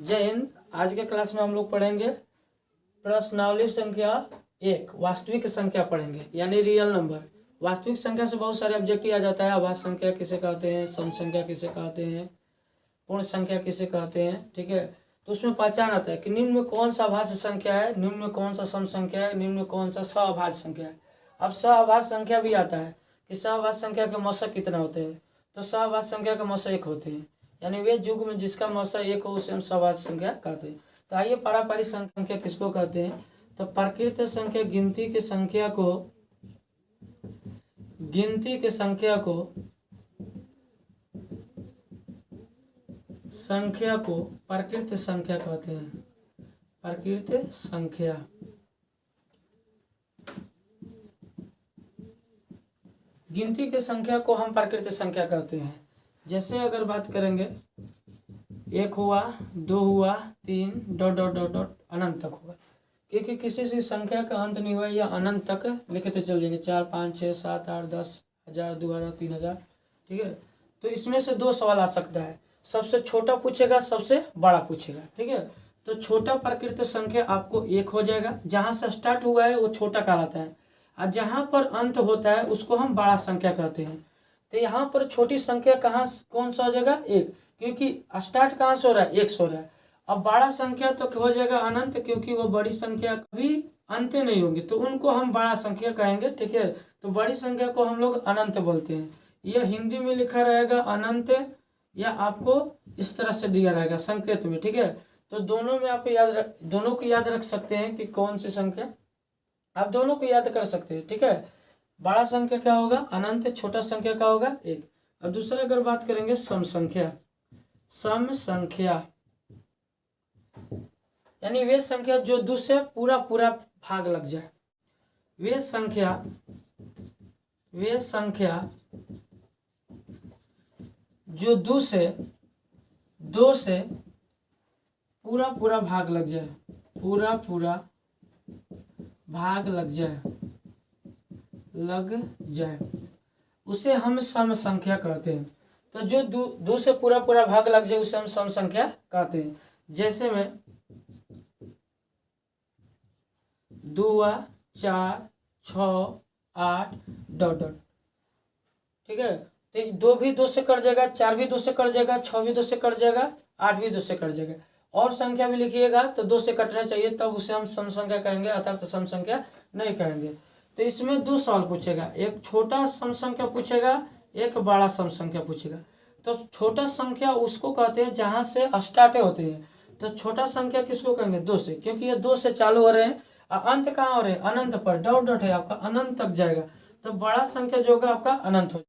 जय हिंद। आज के क्लास में हम लोग पढ़ेंगे प्रश्नावली संख्या 1, वास्तविक संख्या पढ़ेंगे, यानी रियल नंबर। वास्तविक संख्या से बहुत सारे ऑब्जेक्टिव आ जाता है। आभाज्य संख्या किसे कहते हैं, सम संख्या किसे कहते हैं, पूर्ण संख्या किसे कहते हैं, ठीक है। तो उसमें पहचान आता है कि निम्न में कौन सा आभाज्य संख्या है, निम्न में कौन सा सम संख्या है, निम्न में कौन सा सअभाज्य संख्या है। अब सअभाज्य संख्या भी आता है कि सअभाज्य संख्या के मौसक कितना होते हैं। तो सअभाज्य संख्या के मौसक 1 होते हैं, यानी वे युग में जिसका मौसक 1 हो उसे हम सअभाज्य संख्या कहते हैं। तो आइए पारस्परिक संख्या किसको कहते हैं। तो प्रकृत संख्या गिनती की संख्या को प्रकृत संख्या कहते हैं। प्रकृत संख्या गिनती की संख्या को हम प्रकृत संख्या कहते हैं। जैसे अगर बात करेंगे 1 हुआ, 2 हुआ, 3 ... अनंत तक हुआ, क्योंकि किसी से संख्या का अंत नहीं हुआ या अनंत तक लिखते चल जाएंगे 4 5 6 7 8 10 1000 2000 3000, ठीक है। तो इसमें से 2 सवाल आ सकता है, सबसे छोटा पूछेगा, सबसे बड़ा पूछेगा, ठीक है। तो छोटा प्रकृत संख्या आपको 1 हो जाएगा, जहाँ से स्टार्ट हुआ है वो छोटा कहलाता है, और जहाँ पर अंत होता है उसको हम बड़ा संख्या कहते हैं। तो यहाँ पर छोटी संख्या कौन सा हो जाएगा, 1, क्योंकि स्टार्ट कहाँ से हो रहा है, 1 से हो रहा है। अब बड़ा संख्या तो हो जाएगा अनंत, क्योंकि वो बड़ी संख्या कभी अंत नहीं होगी, तो उनको हम बड़ा संख्या कहेंगे, ठीक है। तो बड़ी संख्या को हम लोग अनंत बोलते हैं। यह हिंदी में लिखा रहेगा अनंत, या आपको इस तरह से दिया रहेगा संकेत में, ठीक है। तो दोनों में आप दोनों को याद रख सकते हैं कि कौन सी संख्या, आप दोनों को याद कर सकते हैं, ठीक है। बड़ा संख्या क्या होगा, अनंत, छोटा संख्या क्या होगा, 1। अब दूसरा अगर बात करेंगे सम संख्या। सम संख्या यानी वे संख्या जो 2 से पूरा भाग लग जाए। वे संख्या जो 2 से पूरा भाग लग जाए, भाग लग जाए, उसे हम सम संख्या कहते हैं। तो जो 2 से पूरा भाग लग जाए उसे हम सम संख्या कहते हैं। जैसे में 2 4 6 8 ... ठीक है। तो 2 भी 2 से कट जाएगा, 4 भी 2 से कट जाएगा, 6 भी 2 से कट जाएगा, 8 भी 2 से कट जाएगा। और संख्या भी लिखिएगा तो 2 से कटना चाहिए, तब उसे हम सम संख्या कहेंगे, अर्थात सम संख्या नहीं कहेंगे। तो इसमें 2 सवाल पूछेगा, एक छोटा सम संख्या पूछेगा, एक बड़ा सम संख्या पूछेगा। तो छोटा संख्या उसको कहते हैं जहाँ से स्टार्ट होते हैं। तो छोटा संख्या किसको कहेंगे, 2 से, क्योंकि ये 2 से चालू हो रहे हैं, अंत कहाँ हो रहे हैं, अनंत पर, ... है आपका, अनंत तक जाएगा। तो बड़ा संख्या जो होगा आपका अनंत हो।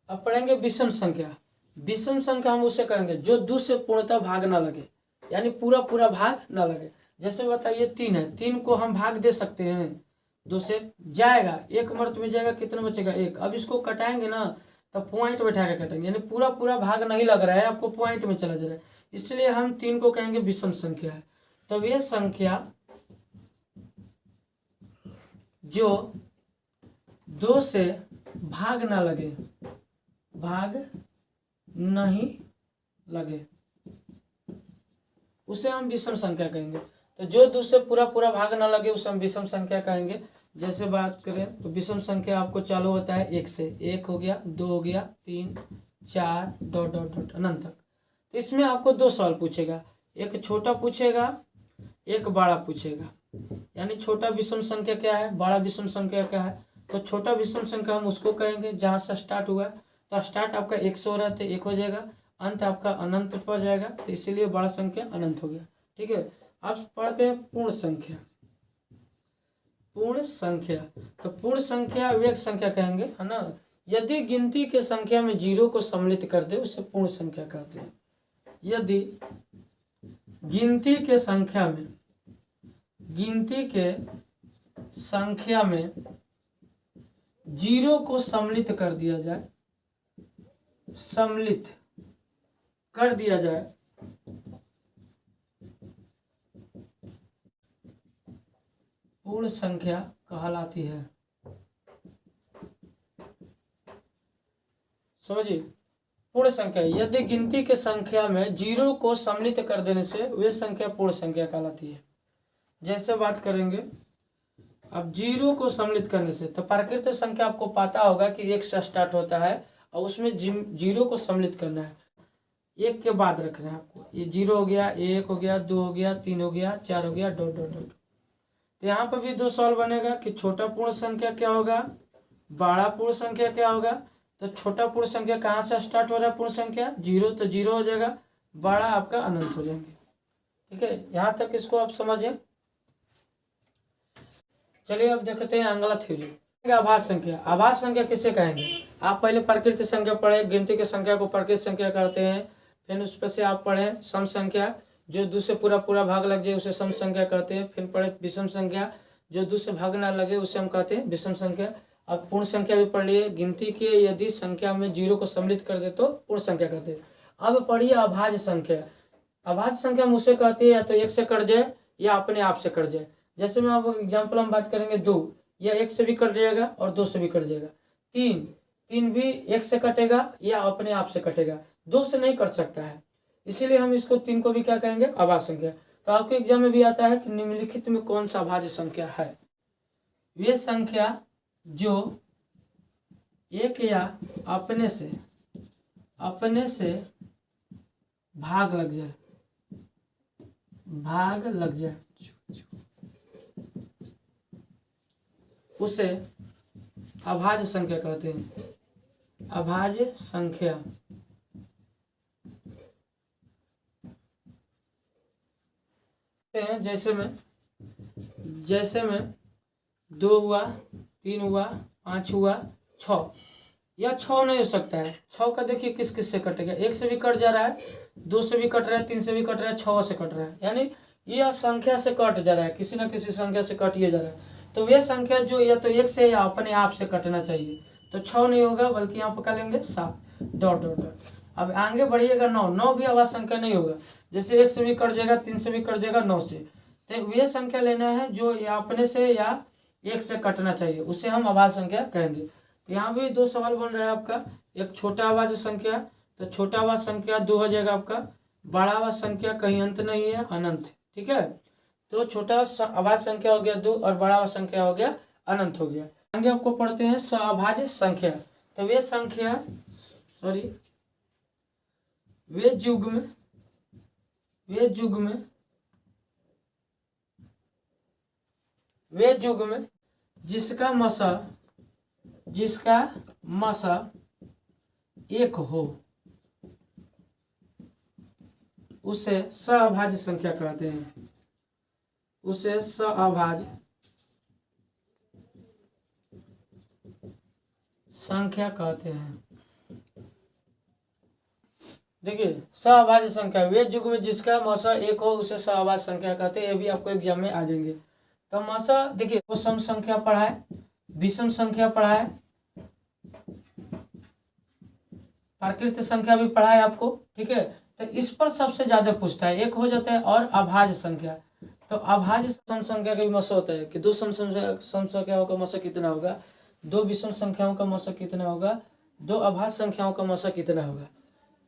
अब पढ़ेंगे विषम संख्या। विषम संख्या हम उसे कहेंगे जो 2 से पूर्णतः भाग ना लगे, यानी पूरा भाग ना लगे। जैसे बताइए 3 है, 3 को हम भाग दे सकते हैं, 2 से जाएगा, 1 मर्त में जाएगा, कितना बचेगा, 1। अब इसको कटाएंगे ना तो पॉइंट बैठा के कटेंगे, यानी पूरा भाग नहीं लग रहा है, आपको पॉइंट में चला जा रहा है, इसलिए हम 3 को कहेंगे विषम संख्या है। तो वे संख्या जो 2 से भाग ना लगे, भाग नहीं लगे, उसे हम विषम संख्या कहेंगे। तो जो 2 से पूरा भाग ना लगे उसे हम विषम संख्या कहेंगे। जैसे बात करें तो विषम संख्या आपको चालू होता है 1 से, 1 हो गया, 2 हो गया, 3 4 ... अनंत तक। तो इसमें आपको 2 सवाल पूछेगा, एक छोटा पूछेगा, एक बड़ा पूछेगा। यानी छोटा विषम संख्या क्या है, बड़ा विषम संख्या क्या है। तो छोटा विषम संख्या हम उसको कहेंगे जहाँ से स्टार्ट हुआ, तो स्टार्ट आपका 1 से हो रहा है तो 1 हो जाएगा, अंत आपका अनंत पर जाएगा, तो इसीलिए बड़ा संख्या अनंत हो गया, ठीक है। अब पढ़ते हैं पूर्ण संख्या। पूर्ण संख्या, तो पूर्ण संख्या वे संख्या कहेंगे, है ना, यदि गिनती के संख्या में 0 को सम्मिलित कर दे उसे पूर्ण संख्या कहते हैं। यदि गिनती के संख्या में 0 को सम्मिलित कर दिया जाए, पूर्ण संख्या कहलाती है। समझिए, पूर्ण संख्या, यदि गिनती के संख्या में जीरो को सम्मिलित कर देने से वे संख्या पूर्ण संख्या कहलाती है। जैसे बात करेंगे अब जीरो को सम्मिलित करने से, तो प्राकृतिक संख्या आपको पता होगा कि 1 से स्टार्ट होता है और उसमें जीरो को सम्मिलित करना है, 1 के बाद रखना है आपको। ये 0 हो गया, 1 हो गया, 2 हो गया, 3 हो गया, 4 हो गया, डॉट डॉट डॉट। तो यहाँ पर भी 2 सवाल बनेगा कि छोटा पूर्ण संख्या क्या होगा, बड़ा पूर्ण संख्या क्या होगा। तो छोटा पूर्ण संख्या कहाँ से स्टार्ट हो रहा है, पूर्ण संख्या 0, तो 0 हो जाएगा, बड़ा आपका अनंत हो जाएंगे। ठीक है, यहाँ तक इसको आप समझे। चलिए अब देखते हैं अगला थ्योरी, आभाज्य संख्या। आभाज्य संख्या किसे कहेंगे, आप पहले प्राकृतिक संख्या पढ़े, गिनती की संख्या को प्राकृतिक संख्या कहते हैं। फिर उस पर से आप पढ़े सम संख्या, जो 2 से पूरा भाग लग जाए उसे सम संख्या कहते हैं। फिर पढ़े विषम संख्या, जो 2 से भाग ना लगे उसे हम कहते हैं विषम संख्या। अब पूर्ण संख्या भी पढ़ लिए, गिनती के यदि संख्या में 0 को सम्मिलित कर दे तो पूर्ण संख्या कहते हैं। अब पढ़िए अभाज्य संख्या। अभाज्य संख्या मुझसे कहते हैं या तो 1 से कट जाए या अपने आप से कट जाए। जैसे मैं आप एग्जाम्पल हम बात करेंगे 2, या 1 से भी कट जाएगा और 2 से भी कट जाएगा। 3 भी 1 से कटेगा या अपने आप से कटेगा, 2 से नहीं कट सकता है, इसीलिए हम इसको 3 को भी क्या कहेंगे, अभाज्य संख्या। तो आपके एग्जाम में भी आता है कि निम्नलिखित में कौन सा अभाज्य संख्या है। वे संख्या जो 1 या अपने से भाग लग जाए उसे अभाज्य संख्या कहते हैं। अभाज्य संख्या जैसे में 2 हुआ, 3 हुआ, 5 हुआ, 6, या 6 नहीं हो सकता है। 6 का देखिए किस किस से कटेगा, 1 से भी कट जा रहा है, 2 से भी कट रहा है, 3 से भी कट रहा है, 6 से कट रहा है, यानी यह संख्या से कट जा रहा है, किसी न किसी संख्या से कट ये जा रहा है। तो वे संख्या जो या तो 1 से या अपने आप से कटना चाहिए, तो 6 नहीं होगा, बल्कि यहाँ पर क्या लेंगे 7, डॉट डॉट डॉट। अब आगे बढ़िएगा 9 भी अभाज्य संख्या नहीं होगा, जैसे 1 से भी कट जाएगा, 3 से भी कट जाएगा, 9 से। तो वे संख्या लेना है जो या अपने से या 1 से कटना चाहिए, उसे हम अभाज्य संख्या कहेंगे। तो यहाँ भी 2 सवाल बन रहा है आपका, एक छोटा अभाज्य संख्या, तो छोटा अभाज्य संख्या 2 हो जाएगा आपका, बड़ा अभाज्य संख्या कहीं अंत नहीं है, अनंत है। ठीक है, तो छोटा अभाज्य संख्या हो गया 2 और बड़ा अभाज्य संख्या हो गया अनंत हो गया। आगे आपको पढ़ते हैं सअभाज्य संख्या। तो वे संख्या वे युग्म जिसका मसा 1 हो उसे सअभाज्य संख्या कहते हैं, उसे सअभाज्य संख्या कहते हैं। देखिए सअभाज्य संख्या, वे युग्म जिसका मसा 1 हो उसे सअभाज्य संख्या कहते हैं। ये भी आपको एग्जाम में आ जाएंगे। तो मसा देखिए, वो सम संख्या पढ़ा है, विषम संख्या पढ़ा है, प्राकृतिक संख्या भी पढ़ा है आपको। ठीक है, तो इस पर सबसे ज्यादा पूछता है, 1 हो जाता है। और अभाज्य संख्या, तो अभाज्य सम संख्या का भी मसा होता है कि 2 सम संख्याओं का मसा कितना होगा, 2 विषम संख्याओं का मसा कितना होगा, 2 अभाज्य संख्याओं का मसा कितना होगा।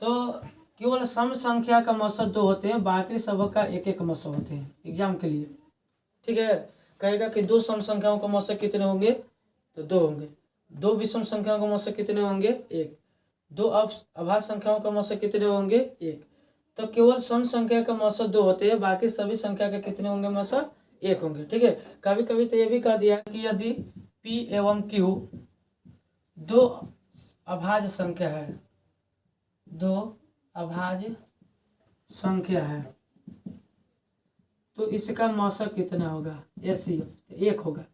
तो केवल सम संख्या का मसा 2 होते हैं, बाकी सब का 1-1 मसा होते हैं एग्जाम के लिए। ठीक है, कहेगा कि 2 सम संख्याओं का मसा कितने होंगे, तो 2 होंगे। 2 विषम संख्याओं का मसा कितने होंगे, 1। 2 अभाज्य संख्याओं का मसा कितने होंगे, 1। तो केवल सम संख्या का मसा 2 होते हैं, बाकी सभी संख्या के कितने होंगे, मसा 1 होंगे। ठीक है, कभी कभी तो ये भी कह दिया कि यदि P एवं Q 2 अभाज्य संख्या है, 2 अभाज्य संख्या है, तो इसका मसा कितना होगा, ऐसी 1 होगा।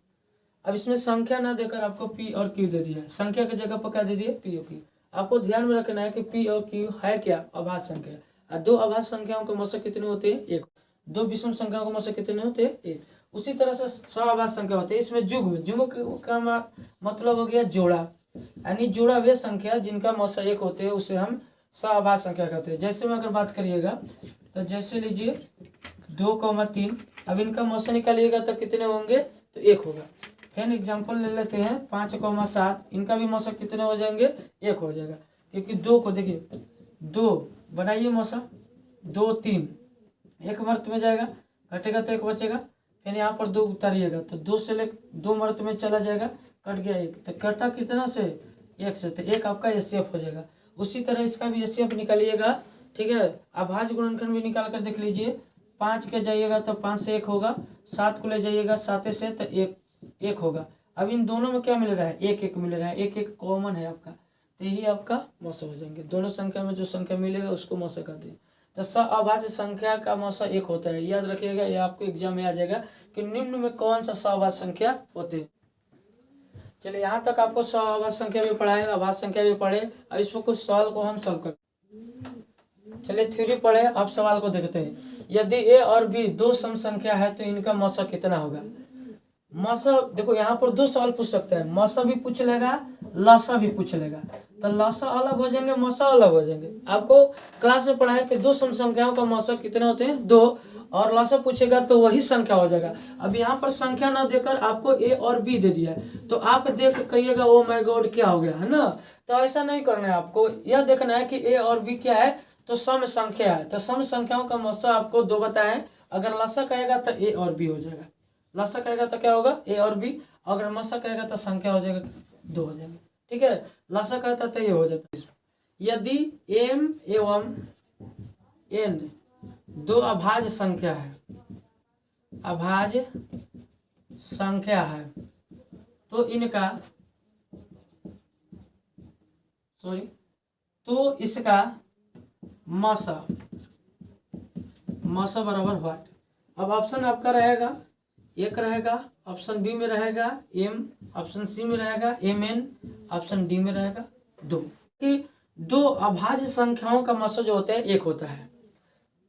अब इसमें संख्या ना देकर आपको P और Q दे दिया, संख्या की जगह पर क्या दे दिया, P और Q। आपको ध्यान में रखना है कि P और Q है क्या, अभाज्य संख्या। और 2 अभाज्य संख्याओं के मसा कितने होते हैं, 1। 2 विषम संख्याओं के मसा कितने होते हैं, 1। उसी तरह से सअभाज्य संख्या होते हैं। इसमें युग्म का मतलब हो गया जोड़ा, यानी जोड़ा वे संख्या जिनका मसा 1 होते हैं उसे हम सअभाज्य संख्या कहते हैं। जैसे में अगर बात करिएगा तो जैसे लीजिए 2,3, अब इनका मसा निकालिएगा तो कितने होंगे, तो 1 होगा। फिर एग्जाम्पल ले लेते हैं 5,7, इनका भी मसा कितने हो जाएंगे, 1 हो जाएगा, क्योंकि 2 को देखिए 2 बनाइए मौसा, 2 3 एक मर्त में जाएगा, घटेगा तो 1 बचेगा, फिर यहाँ पर 2 उतारिएगा तो 2 से ले 2 मर्त में चला जाएगा, कट गया 1, तो कटा कितना से 1 से, तो 1 आपका एचसीएफ हो जाएगा। उसी तरह इसका भी एचसीएफ निकालिएगा, ठीक है। अभाज्य गुणनखंड भी निकाल कर देख लीजिए, 5 के जाइएगा तो 5 से 1 होगा, 7 को ले जाइएगा 7 से तो 1 होगा। अब इन दोनों में क्या मिल रहा है, 1 1 मिल रहा है, 1 1 कॉमन है आपका, तो यही आपका मौसा हो जाएंगे। दोनों संख्या में जो संख्या मिलेगा उसको मौसा कहते हैं। तो सअभाज्य संख्या का मौसा 1 होता है, याद रखिएगा, ये आपको एग्जाम में आ जाएगा कि निम्न में कौन सा सअभाज्य संख्या होते हैं। चलिए यहाँ तक आपको सअभाज्य संख्या भी पढ़ा है, अभाज्य संख्या भी पढ़े। अब इसमें कुछ सवाल को हम सॉल्व करते हैं। चलिए थ्योरी पढ़े, अब सवाल को देखते हैं। यदि ए और बी 2 सम संख्या है तो इनका मौसा कितना होगा। मौसा देखो यहाँ पर 2 सवाल पूछ सकते हैं, मौसा भी पूछ लेगा, लसा भी पूछ लेगा, तो लसा अलग हो जाएंगे, मौसा अलग हो जाएंगे। आपको क्लास में पढ़ा है कि 2 सम संख्याओं का मौसा कितने होते हैं, 2, और लसा पूछेगा तो वही संख्या हो जाएगा। अब यहाँ पर संख्या ना देकर आपको ए और बी दे दिया है, तो आप देख कहिएगा ओ माय गॉड क्या हो गया, है ना। तो ऐसा नहीं करना है, आपको यह देखना है कि ए और बी क्या है, तो सम संख्या है, तो सम संख्याओं का मौसा आपको 2 बताए। अगर लसा कहेगा तो ए और बी हो जाएगा, लसा कहेगा तो क्या होगा, ए और बी, अगर मसा कहेगा तो संख्या हो जाएगा 2 हो जाएंगे, ठीक है। लसा कहता तो ये हो जाता है। यदि m एवं n 2 अभाज्य संख्या है, अभाज्य संख्या है, तो इनका तो इसका मसा बराबर व्हाट। अब ऑप्शन आपका रहेगा, 1 रहेगा, ऑप्शन बी में रहेगा m, ऑप्शन सी में रहेगा mn, ऑप्शन डी में रहेगा 2। कि 2 अभाज्य संख्याओं का मौसा जो होता है 1 होता है,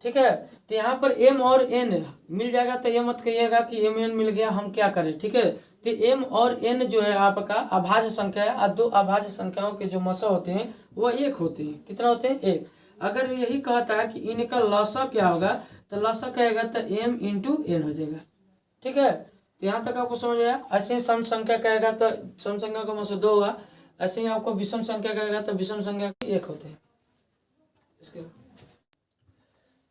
ठीक है। तो यहाँ पर m और n मिल जाएगा, तो ये मत कहिएगा कि mn मिल गया हम क्या करें, ठीक है। तो m और n जो है आपका अभाज्य संख्या है, और 2 अभाज्य संख्याओं के जो मौसा होते हैं वो 1 होते हैं। कितना होते हैं, 1। अगर यही कहता है कि इनका लसा क्या होगा, तो लसा कहेगा तो m इंटू n हो जाएगा, ठीक है। तो यहाँ तक आपको समझ आया। ऐसे ही सम संख्या कहेगा तो सम संख्या का मौसा 2 होगा, ऐसे ही आपको विषम संख्या कहेगा तो विषम संख्या 1 होते हैं। इसके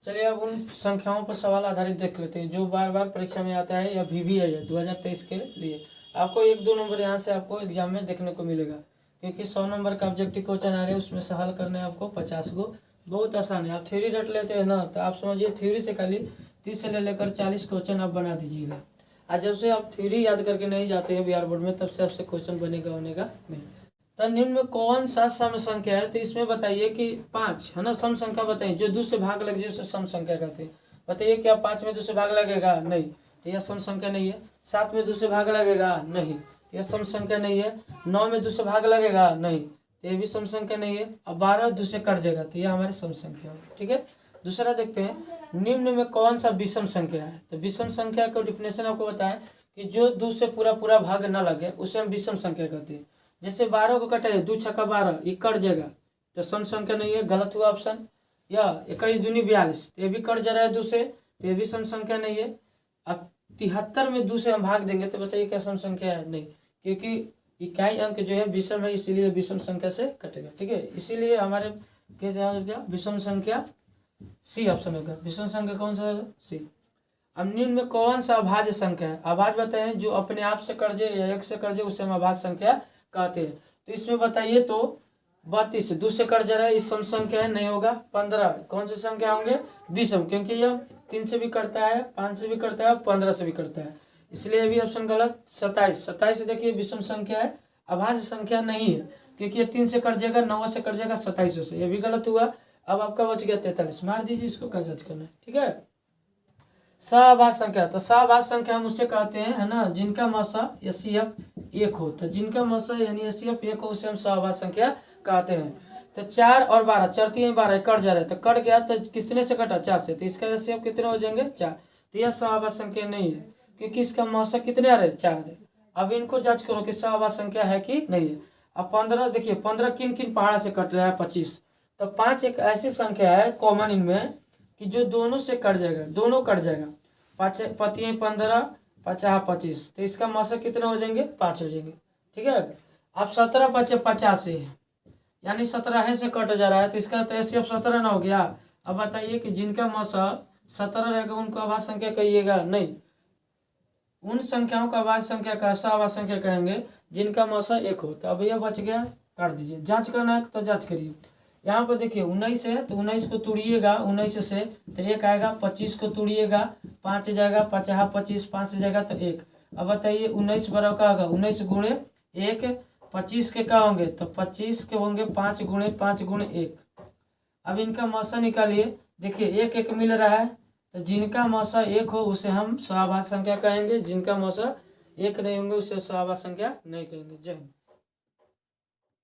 चलिए अब उन संख्याओं पर सवाल आधारित देख लेते हैं जो बार बार परीक्षा में आता है, या भी है 2023 के लिए। आपको 1-2 नंबर यहाँ से आपको एग्जाम में देखने को मिलेगा, क्योंकि 100 नंबर का ऑब्जेक्टिव क्वेश्चन आ रहे हैं, उसमें से हल करने आपको 50 गो। बहुत आसान है, आप थ्योरी रट लेते हैं ना, तो आप समझिए थ्योरी से खाली 30 से लेकर 40 क्वेश्चन आप बना दीजिएगा। आज जब से आप थ्योरी याद करके नहीं जाते हैं बिहार बोर्ड में, तब से आपसे क्वेश्चन बनेगा नहीं। तो निम्न में कौन सा सम संख्या है, तो इसमें बताइए कि 5 है ना, सम संख्या बताइए जो 2 से भाग लग जाए उसे सम संख्या कहते हैं। बताइए क्या 5 में 2 से भाग लगेगा, नहीं, तो यह सम संख्या नहीं है। 7 में 2 से भाग लगेगा, नहीं, तो यह सम संख्या नहीं है। 9 में 2 से भाग लगेगा, नहीं, तो यह भी सम संख्या नहीं है। अब 12 2 से कट जाएगा, तो यह हमारी सम संख्या है, ठीक है। दूसरा देखते हैं, निम्न में कौन सा विषम संख्या है। तो विषम संख्या का डिफिनेशन आपको बताएं कि जो 2 से पूरा भाग न लगे उसे हम विषम संख्या कहते हैं। जैसे 12 को कटाइए, 2 छक्का 12, ये कट जाएगा, तो सम संख्या नहीं है, गलत हुआ ऑप्शन। या 21 दूनी 42, ये भी कट जा रहा है 2 से, तो ये भी सम संख्या नहीं है। अब 73 में 2 से हम भाग देंगे तो बताइए क्या सम संख्या है, नहीं, क्योंकि इकाई अंक जो है विषम है, इसीलिए विषम संख्या से कटेगा, ठीक है। इसीलिए हमारे क्या विषम संख्या सी ऑप्शन होगा। विषम संख्या कौन सा होगा, सी। अब निम्न में कौन सा अभाज्य संख्या है। अभाज्य बताएं जो अपने आप से कट जाए या 1 से कट जाए उसे हम अभाज्य संख्या कहते हैं। तो इसमें बताइए तो 32 2 से कट जा रहा है, इस सम संख्या है, नहीं होगा। 15 कौन सी संख्या होंगे, विषम, क्योंकि यह 3 से भी कटता है, 5 से भी कटता है, 15 से भी कटता है, इसलिए भी ऑप्शन गलत। 27 देखिए विषम संख्या है, अभाज्य संख्या नहीं है, क्योंकि ये 3 से कट जाएगा, 9 से कट जाएगा, 27 से, ये भी गलत हुआ। अब आपका बच गया 43, मार दीजिए इसको, क्या जज करना है, ठीक है। सअभाज्य संख्या, तो सअभाज्य संख्या हम उससे कहते हैं, है ना, जिनका मौसा एचसीएफ 1 हो। तो जिनका मौसा यानी एचसीएफ 1 हो उसे हम सअभाज्य संख्या कहते हैं। तो 4 और 12, 4 3 12 कट जा रहा है, तो कट गया, तो कितने से कटा, 4 से, तो इसका एचसीएफ कितने हो जाएंगे, 4। तो यह सअभाज्य संख्या नहीं है, क्योंकि इसका मौसा कितने आ रहे, 4 आ रहे। अब इनको जांच करो कि सअभाज्य संख्या है कि नहीं है। अब 15 देखिए, 15 किन किन पहाड़ा से कट रहा है, 25। तो 5 एक ऐसी संख्या है कॉमन इनमें कि जो दोनों से कट जाएगा, दोनों कट जाएगा। 5 15 50 25, तो इसका मौसा कितने हो जाएंगे, 5 हो जाएंगे, ठीक है। अब 17 5 85 है, यानी 17 से कट जा रहा है, तो इसका तो HCF 17 ना हो गया। अब बताइए कि जिनका मौसा 17 रहेगा उनको अभाज्य संख्या कहिएगा? नहीं, उन संख्याओं का अभाज्य संख्या का अभाज्य संख्या कहेंगे जिनका मौसा 1 हो। तो अब यह बच गया, काट दीजिए। जांच करना है तो जांच करिए। यहाँ पर देखिए 19 है तो 19 को तोड़िएगा, 19 से तो 1 आएगा, 25 को तोड़िएगा 5 जाएगा, 5 25, 5 से जाएगा तो 1। अब बताइए 19 बराबर का होगा 19 गुणे 1, 25 के क्या होंगे? तो 25 के होंगे 5 गुणे 5 गुणे 1। अब इनका मौसा निकालिए। देखिए 1 1 मिल रहा है, तो जिनका मौसा 1 हो उसे हम सभाज्य संख्या कहेंगे, जिनका मौसा 1 नहीं होंगे उसे सभाज्य संख्या नहीं कहेंगे। जय हिंद।